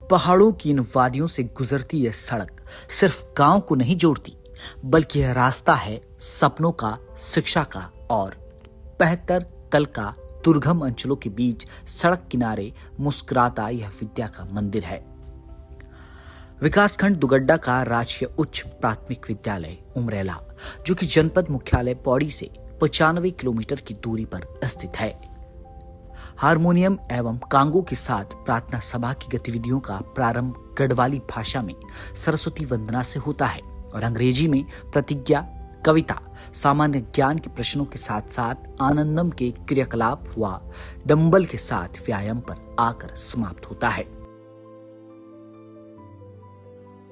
पहाड़ों की इन वादियों से गुजरती यह सड़क सिर्फ गांव को नहीं जोड़ती, बल्कि यह रास्ता है सपनों का, शिक्षा का और बेहतर कल का। दुर्गम अंचलों के बीच सड़क किनारे मुस्कुराता यह विद्या का मंदिर है। विकासखंड दुगड्डा का राजकीय उच्च प्राथमिक विद्यालय उमरेला, जो कि जनपद मुख्यालय पौड़ी से 95 किलोमीटर की दूरी पर स्थित है, हारमोनियम एवं कांगो के साथ प्रार्थना सभा की गतिविधियों का प्रारंभ गढ़वाली भाषा में सरस्वती वंदना से होता है और अंग्रेजी में प्रतिज्ञा, कविता, सामान्य ज्ञान के प्रश्नों के साथ साथ आनंदम के क्रियाकलाप व डंबल के साथ व्यायाम पर आकर समाप्त होता है।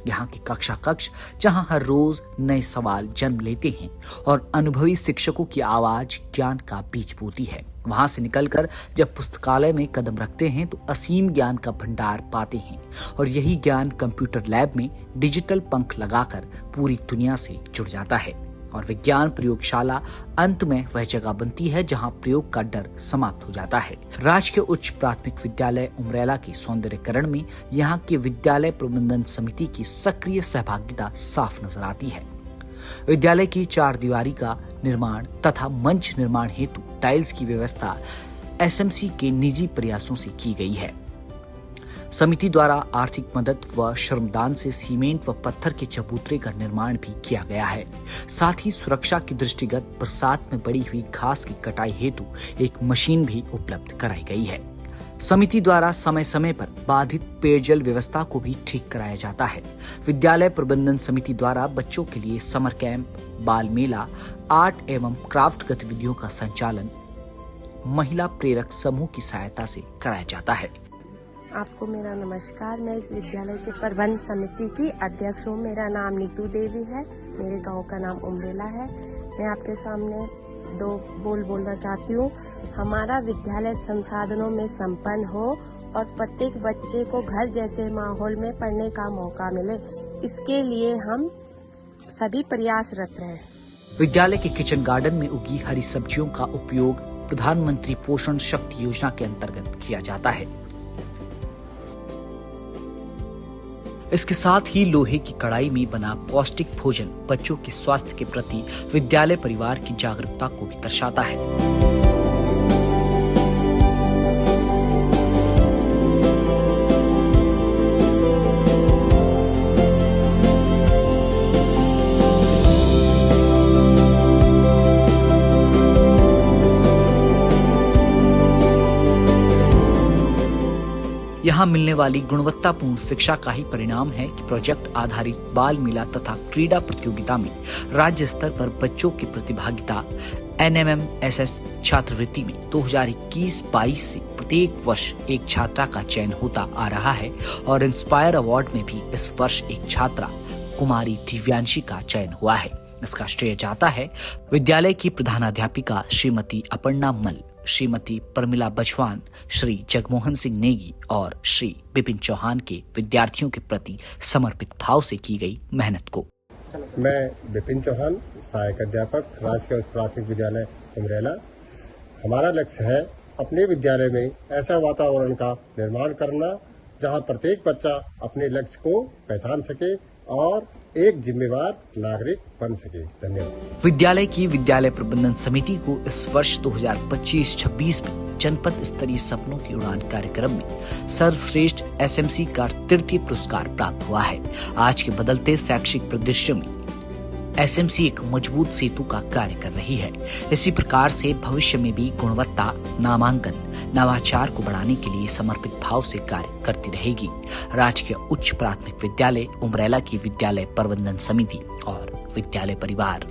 यहाँ की कक्ष जहाँ हर रोज नए सवाल जन्म लेते हैं और अनुभवी शिक्षकों की आवाज ज्ञान का बीज बोती है, वहां से निकलकर जब पुस्तकालय में कदम रखते हैं तो असीम ज्ञान का भंडार पाते हैं और यही ज्ञान कंप्यूटर लैब में डिजिटल पंख लगाकर पूरी दुनिया से जुड़ जाता है और विज्ञान प्रयोगशाला अंत में वह जगह बनती है जहां प्रयोग का डर समाप्त हो जाता है। राजकीय उच्च प्राथमिक विद्यालय उमरेला के सौंदर्यकरण में यहाँ के विद्यालय प्रबंधन समिति की सक्रिय सहभागिता साफ नजर आती है। विद्यालय की 4 दीवारी का निर्माण तथा मंच निर्माण हेतु टाइल्स की व्यवस्था एसएमसी के निजी प्रयासों से की गई है। समिति द्वारा आर्थिक मदद व श्रमदान से सीमेंट व पत्थर के चबूतरे का निर्माण भी किया गया है। साथ ही सुरक्षा की दृष्टिगत बरसात में बढ़ी हुई घास की कटाई हेतु एक मशीन भी उपलब्ध कराई गई है। समिति द्वारा समय समय पर बाधित पेयजल व्यवस्था को भी ठीक कराया जाता है। विद्यालय प्रबंधन समिति द्वारा बच्चों के लिए समर कैंप, बाल मेला, आर्ट एवं क्राफ्ट गतिविधियों का संचालन महिला प्रेरक समूह की सहायता से कराया जाता है। आपको मेरा नमस्कार। मैं इस विद्यालय के प्रबंध समिति की अध्यक्ष हूँ। मेरा नाम नीतू देवी है। मेरे गांव का नाम उमरेला है। मैं आपके सामने 2 बोलना चाहती हूँ। हमारा विद्यालय संसाधनों में संपन्न हो और प्रत्येक बच्चे को घर जैसे माहौल में पढ़ने का मौका मिले, इसके लिए हम सभी प्रयासरत रहे। विद्यालय के किचन गार्डन में उगी हरी सब्जियों का उपयोग प्रधानमंत्री पोषण शक्ति योजना के अंतर्गत किया जाता है। इसके साथ ही लोहे की कढ़ाई में बना पौष्टिक भोजन बच्चों के स्वास्थ्य के प्रति विद्यालय परिवार की जागरूकता को भी दर्शाता है। यहाँ मिलने वाली गुणवत्तापूर्ण शिक्षा का ही परिणाम है कि प्रोजेक्ट आधारित बाल मेला तथा क्रीड़ा प्रतियोगिता में राज्य स्तर पर बच्चों की प्रतिभागिता NMMSS छात्रवृत्ति में 2021-22 से प्रत्येक वर्ष एक छात्रा का चयन होता आ रहा है और इंस्पायर अवार्ड में भी इस वर्ष एक छात्रा कुमारी दिव्यांशी का चयन हुआ है। इसका श्रेय जाता है विद्यालय की प्रधानाध्यापिका श्रीमती अपर्णा मल, श्रीमती परमिला बछवान, श्री जगमोहन सिंह नेगी और श्री विपिन चौहान के विद्यार्थियों के प्रति समर्पित भाव से की गई मेहनत को। मैं विपिन चौहान, सहायक अध्यापक, राजकीय उच्च प्राथमिक विद्यालय उमरेला। हमारा लक्ष्य है अपने विद्यालय में ऐसा वातावरण का निर्माण करना जहां प्रत्येक बच्चा अपने लक्ष्य को पहचान सके और एक जिम्मेवार नागरिक बन सके। धन्यवाद। विद्यालय की विद्यालय प्रबंधन समिति को इस वर्ष 2025-26 में जनपद स्तरीय सपनों की उड़ान कार्यक्रम में सर्वश्रेष्ठ SMC का 3य पुरस्कार प्राप्त हुआ है। आज के बदलते शैक्षिक परिदृश्य में SMC एक मजबूत सेतु का कार्य कर रही है। इसी प्रकार से भविष्य में भी गुणवत्ता, नामांकन, नवाचार को बढ़ाने के लिए समर्पित भाव से कार्य करती रहेगी। राजकीय उच्च प्राथमिक विद्यालय उमरेला की विद्यालय प्रबंधन समिति और विद्यालय परिवार।